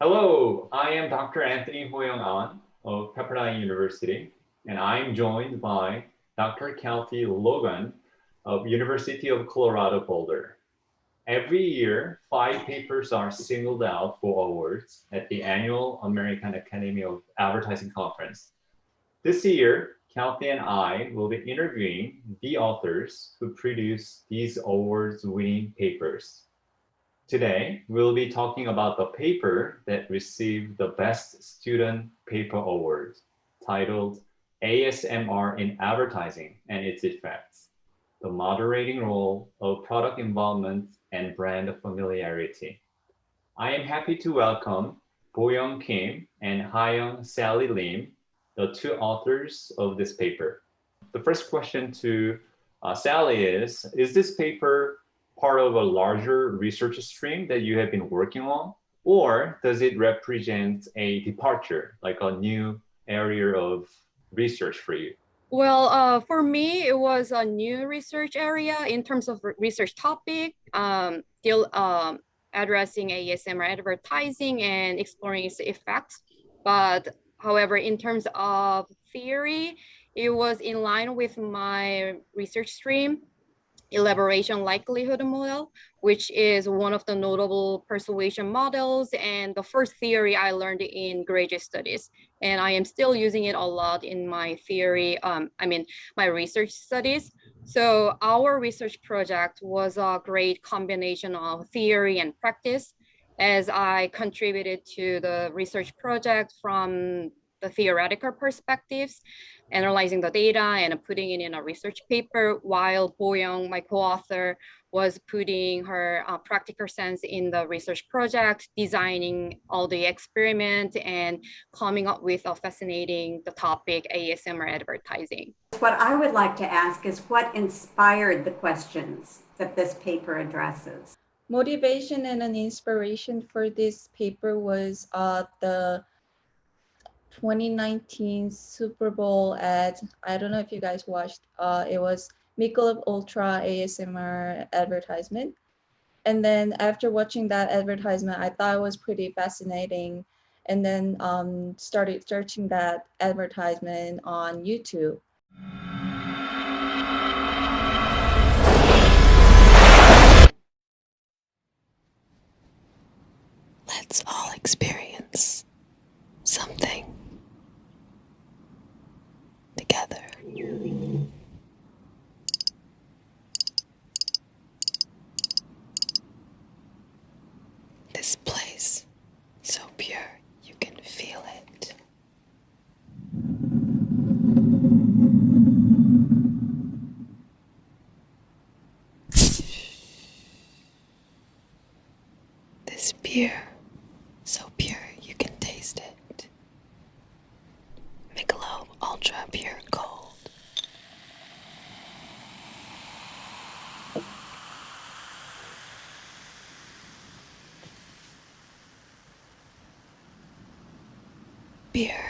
Hello, I am Dr. Anthony Hoyoung Ahn of Pepperdine University, and I'm joined by Dr. Kelty Logan of University of Colorado Boulder. Every year, 5 papers are singled out for awards at the annual American Academy of Advertising Conference. This year, Kelty and I will be interviewing the authors who produce these awards-winning papers. Today, we'll be talking about the paper that received the Best Student Paper Award, titled ASMR in Advertising and Its Effects, the moderating role of product involvement and brand familiarity. I am happy to welcome Boyoung Kim and Hayoung Sally Lim, the two authors of this paper. The first question to Sally is this paper part of a larger research stream that you have been working on, or does it represent a departure, like a new area of research for you? Well, for me, it was a new research area in terms of research topic, still addressing ASMR advertising and exploring its effects. But however, in terms of theory, it was in line with my research stream, elaboration likelihood model, which is one of the notable persuasion models and the first theory I learned in graduate studies. And I am still using it a lot in my theory, my research studies. So our research project was a great combination of theory and practice, as I contributed to the research project from the theoretical perspectives, analyzing the data and putting it in a research paper, while Boyoung, my co-author, was putting her practical sense in the research project, designing all the experiment and coming up with a fascinating the topic ASMR advertising. What I would like to ask is what inspired the questions that this paper addresses? Motivation and an inspiration for this paper was the 2019 Super Bowl ad. I don't know if you guys watched. It was Michelob Ultra ASMR advertisement. And then after watching that advertisement, I thought it was pretty fascinating. And then started searching that advertisement on YouTube. Let's all experience something together. This place, so pure, you can feel it. This beer, so pure, you can taste it. Michelob Ultra Pure Gold. Beer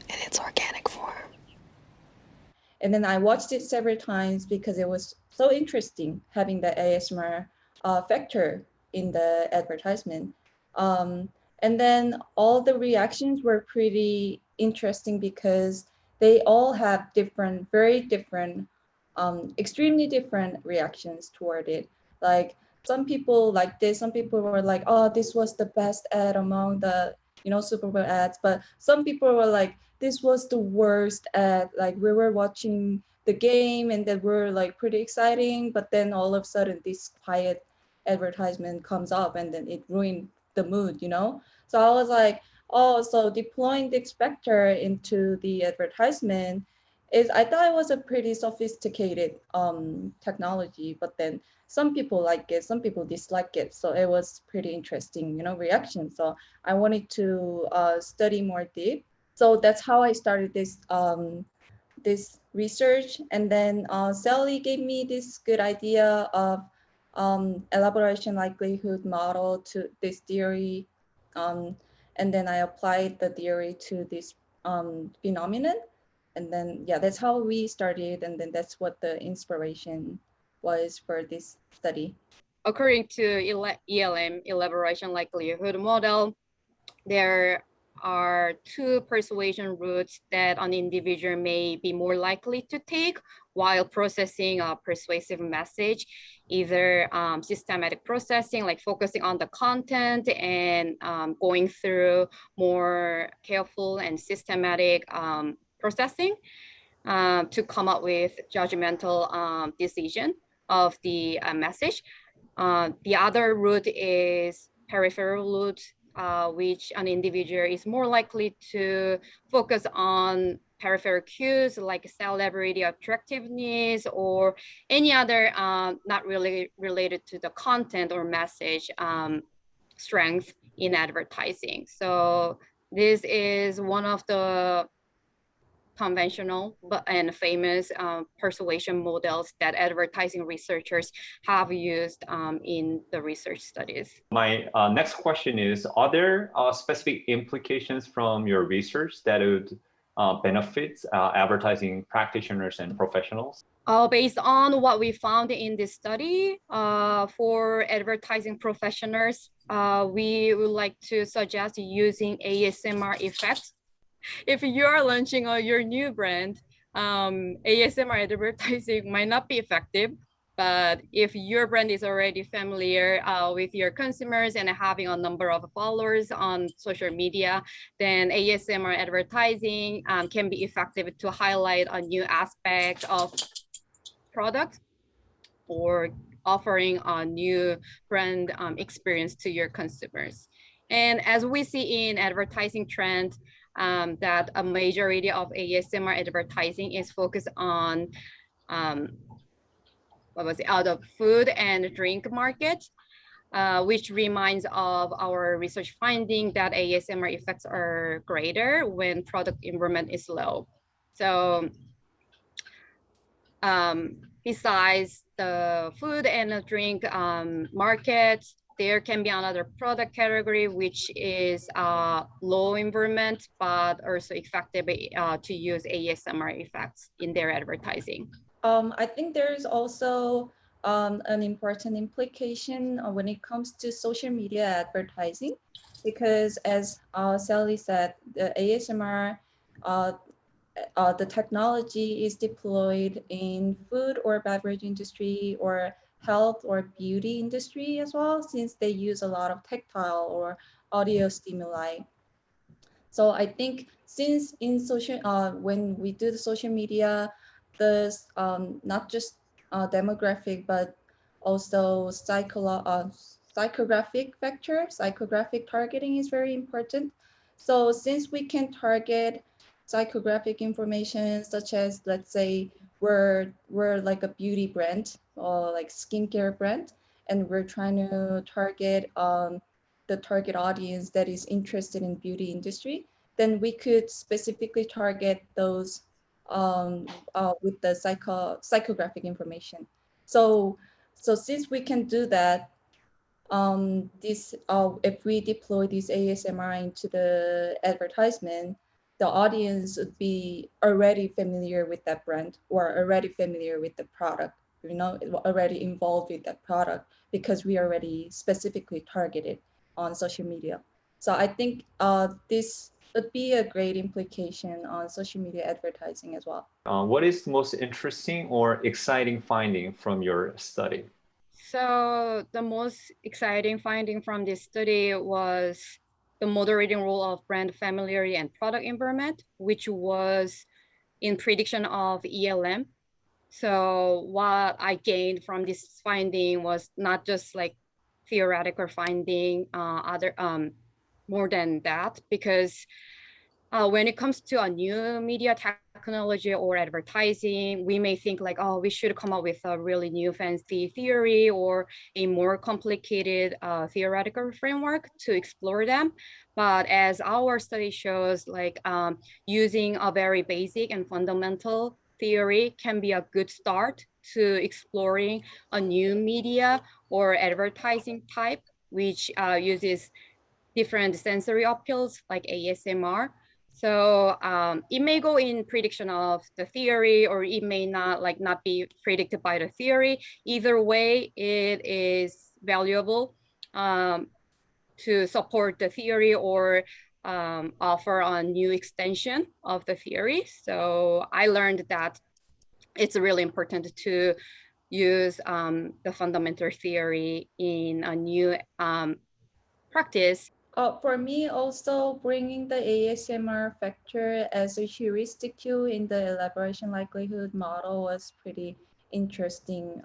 in its organic form. And then I watched it several times because it was so interesting having the ASMR factor in the advertisement. And then all the reactions were pretty interesting because they all have different, very different, extremely different reactions toward it. Like some people like this, some people were like, oh, this was the best ad among the, Super Bowl ads. But some people were like, this was the worst ad. Like we were watching the game and that were like pretty exciting, but then all of a sudden this quiet advertisement comes up and then it ruined the mood. So I was like, oh, so deploying the expector into the advertisement is, I thought it was a pretty sophisticated technology, but then some people like it, some people dislike it. So it was pretty interesting, reaction. So I wanted to study more deep. So that's how I started this research. And then Sally gave me this good idea of elaboration likelihood model to this theory. And then I applied the theory to this phenomenon. And then, yeah, that's how we started. And then that's what the inspiration was for this study. According to ELM, elaboration likelihood model, there are two persuasion routes that an individual may be more likely to take while processing a persuasive message, either systematic processing, like focusing on the content and going through more careful and systematic processing to come up with judgmental decision of the message. The other route is peripheral route, which an individual is more likely to focus on peripheral cues like celebrity attractiveness or any other not really related to the content or message strength in advertising. So this is one of the conventional and famous persuasion models that advertising researchers have used in the research studies. My next question is, are there specific implications from your research that would benefit advertising practitioners and professionals? Based on what we found in this study, for advertising professionals, we would like to suggest using ASMR effects. If you are launching your new brand, ASMR advertising might not be effective. But if your brand is already familiar with your consumers and having a number of followers on social media, then ASMR advertising can be effective to highlight a new aspect of product or offering a new brand experience to your consumers. And as we see in advertising trend, that a majority of ASMR advertising is focused on the food and drink market, which reminds of our research finding that ASMR effects are greater when product environment is low. So besides the food and the drink market, there can be another product category, which is low environment, but also effective to use ASMR effects in their advertising. I think there's also an important implication when it comes to social media advertising, because as Sally said, the ASMR, the technology is deployed in food or beverage industry or health or beauty industry as well, since they use a lot of tactile or audio stimuli. So I think since in social, when we do the social media, there's not just demographic, but also psychographic factor, psychographic targeting is very important. So since we can target psychographic information, such as, let's say, we're like a beauty brand or like skincare brand, and we're trying to target the target audience that is interested in beauty industry, then we could specifically target those with the psychographic information. So since we can do that, if we deploy this ASMR into the advertisement, the audience would be already familiar with that brand or already familiar with the product, already involved with that product, because we already specifically targeted on social media. So I think this would be a great implication on social media advertising as well. What is the most interesting or exciting finding from your study? So the most exciting finding from this study was the moderating role of brand familiarity and product environment, which was in prediction of ELM. So what I gained from this finding was not just like theoretical finding, more than that, because when it comes to a new media technology or advertising, we may think like, oh, we should come up with a really new fancy theory or a more complicated theoretical framework to explore them. But as our study shows, like using a very basic and fundamental theory can be a good start to exploring a new media or advertising type, which uses different sensory appeals like ASMR. So it may go in prediction of the theory, or it may not be predicted by the theory. Either way, it is valuable to support the theory or offer a new extension of the theory. So I learned that it's really important to use the fundamental theory in a new practice. For me, also bringing the ASMR factor as a heuristic cue in the elaboration likelihood model was pretty interesting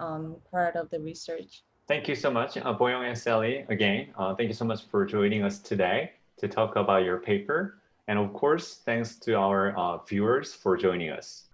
part of the research. Thank you so much, Boyoung and Sally, again. Thank you so much for joining us today to talk about your paper. And of course, thanks to our viewers for joining us.